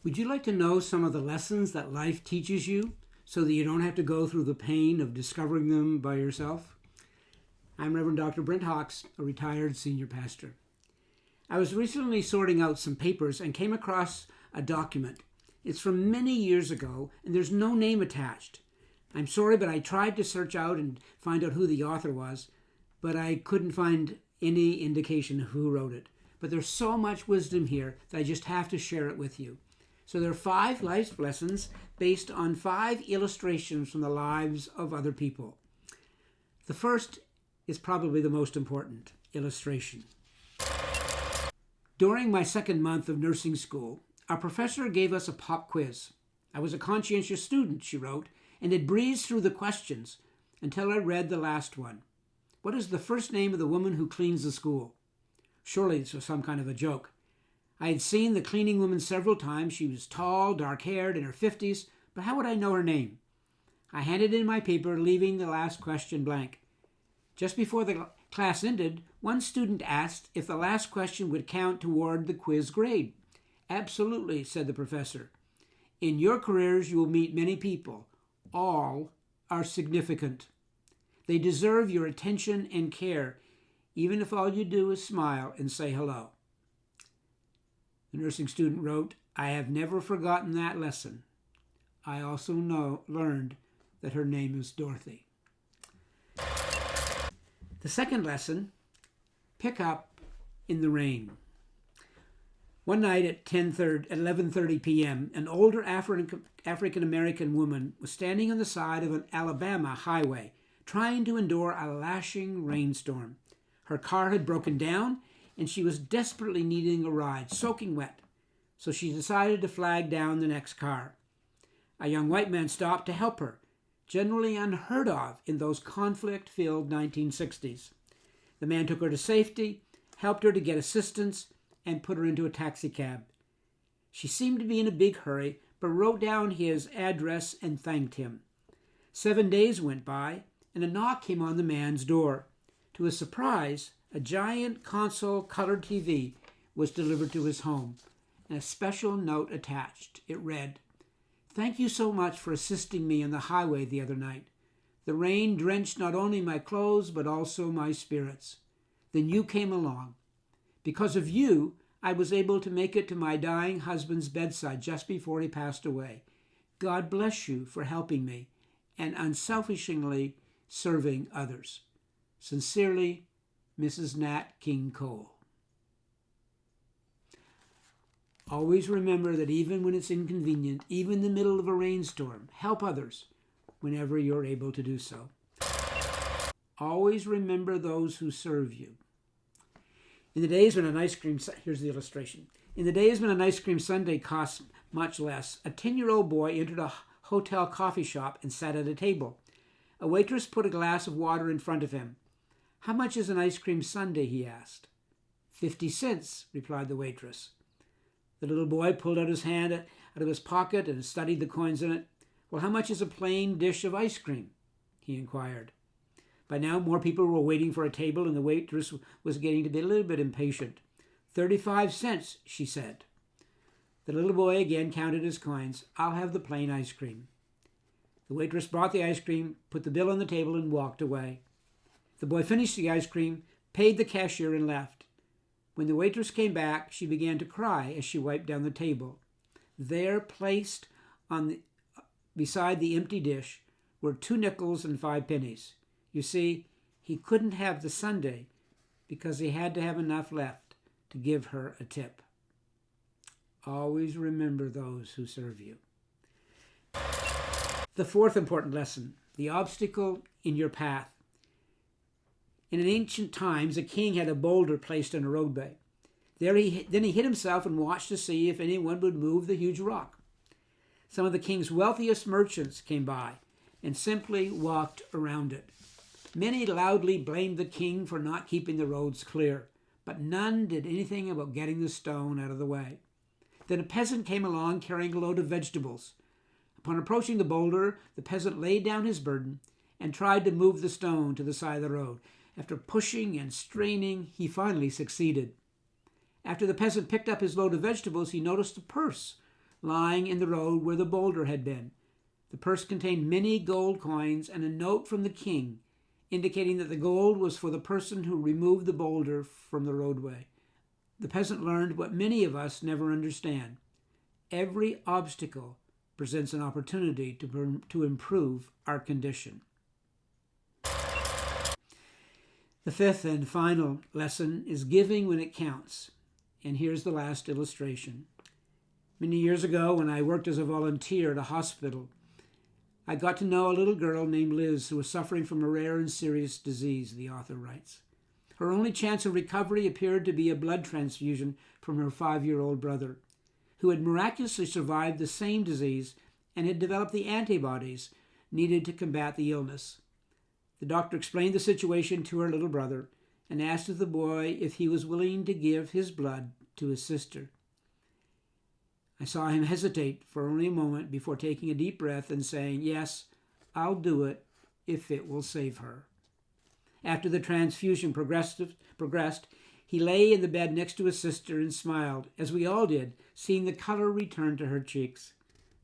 Would you like to know some of the lessons that life teaches you so that you don't have to go through the pain of discovering them by yourself? I'm Reverend Dr. Brent Hawks, a retired senior pastor. I was recently sorting out some papers and came across a document. It's from many years ago, and there's no name attached. I'm sorry, but I tried to search out and find out who the author was, but I couldn't find any indication of who wrote it. But there's so much wisdom here that I just have to share it with you. So there are 5 life lessons based on 5 illustrations from the lives of other people. The first is probably the most important illustration. During my second month of nursing school, our professor gave us a pop quiz. I was a conscientious student, she wrote, and had breezed through the questions until I read the last one. What is the first name of the woman who cleans the school? Surely this was some kind of a joke. I had seen the cleaning woman several times. She was tall, dark-haired, in her 50s, but how would I know her name? I handed in my paper, leaving the last question blank. Just before the class ended, one student asked if the last question would count toward the quiz grade. Absolutely, said the professor. In your careers, you will meet many people. All are significant. They deserve your attention and care, even if all you do is smile and say hello. The nursing student wrote, I have never forgotten that lesson. I also learned that her name is Dorothy. The second lesson, pick up in the rain. One night at 11:30 p.m., an older African-American woman was standing on the side of an Alabama highway, trying to endure a lashing rainstorm. Her car had broken down, and she was desperately needing a ride, soaking wet. So she decided to flag down the next car. A young white man stopped to help her, generally unheard of in those conflict-filled 1960s. The man took her to safety, helped her to get assistance, and put her into a taxicab. She seemed to be in a big hurry, but wrote down his address and thanked him. 7 days went by, and a knock came on the man's door. To his surprise, a giant console colored TV was delivered to his home, and a special note attached. It read, Thank you so much for assisting me on the highway the other night. The rain drenched not only my clothes, but also my spirits. Then you came along. Because of you, I was able to make it to my dying husband's bedside just before he passed away. God bless you for helping me and unselfishly serving others. Sincerely, Mrs. Nat King Cole. Always remember that even when it's inconvenient, even in the middle of a rainstorm, help others whenever you're able to do so. Always remember those who serve you. In the days when here's the illustration. In the days when an ice cream sundae cost much less, a 10-year-old boy entered a hotel coffee shop and sat at a table. A waitress put a glass of water in front of him. How much is an ice cream sundae? He asked. 50 cents, replied the waitress. The little boy pulled out his hand out of his pocket and studied the coins in it. Well, how much is a plain dish of ice cream? He inquired. By now, more people were waiting for a table, and the waitress was getting to be a little bit impatient. 35 cents, she said. The little boy again counted his coins. I'll have the plain ice cream. The waitress brought the ice cream, put the bill on the table, and walked away. The boy finished the ice cream, paid the cashier, and left. When the waitress came back, she began to cry as she wiped down the table. There, placed beside the empty dish, were 2 nickels and 5 pennies. You see, he couldn't have the sundae because he had to have enough left to give her a tip. Always remember those who serve you. The fourth important lesson, the obstacle in your path. In ancient times, a king had a boulder placed on a roadway. Then he hid himself and watched to see if anyone would move the huge rock. Some of the king's wealthiest merchants came by and simply walked around it. Many loudly blamed the king for not keeping the roads clear, but none did anything about getting the stone out of the way. Then a peasant came along carrying a load of vegetables. Upon approaching the boulder, the peasant laid down his burden and tried to move the stone to the side of the road. After pushing and straining, he finally succeeded. After the peasant picked up his load of vegetables, he noticed a purse lying in the road where the boulder had been. The purse contained many gold coins and a note from the king, indicating that the gold was for the person who removed the boulder from the roadway. The peasant learned what many of us never understand. Every obstacle presents an opportunity to improve our condition. The fifth and final lesson is giving when it counts. And here's the last illustration. Many years ago, when I worked as a volunteer at a hospital, I got to know a little girl named Liz who was suffering from a rare and serious disease, the author writes. Her only chance of recovery appeared to be a blood transfusion from her 5-year-old brother, who had miraculously survived the same disease and had developed the antibodies needed to combat the illness. The doctor explained the situation to her little brother and asked of the boy if he was willing to give his blood to his sister. I saw him hesitate for only a moment before taking a deep breath and saying, "Yes, I'll do it if it will save her." After the transfusion progressed, he lay in the bed next to his sister and smiled, as we all did, seeing the color return to her cheeks.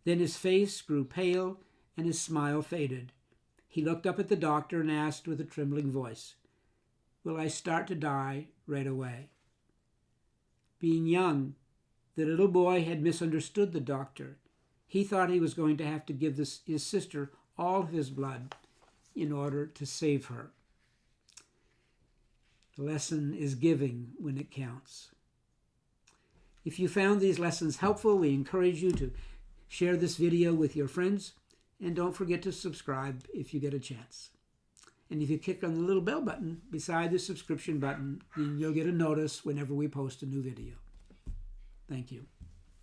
Then his face grew pale and his smile faded. He looked up at the doctor and asked with a trembling voice, "Will I start to die right away?" Being young, the little boy had misunderstood the doctor. He thought he was going to have to give his sister all of his blood in order to save her. The lesson is giving when it counts. If you found these lessons helpful, we encourage you to share this video with your friends, and don't forget to subscribe if you get a chance. And if you click on the little bell button beside the subscription button, then you'll get a notice whenever we post a new video. Thank you.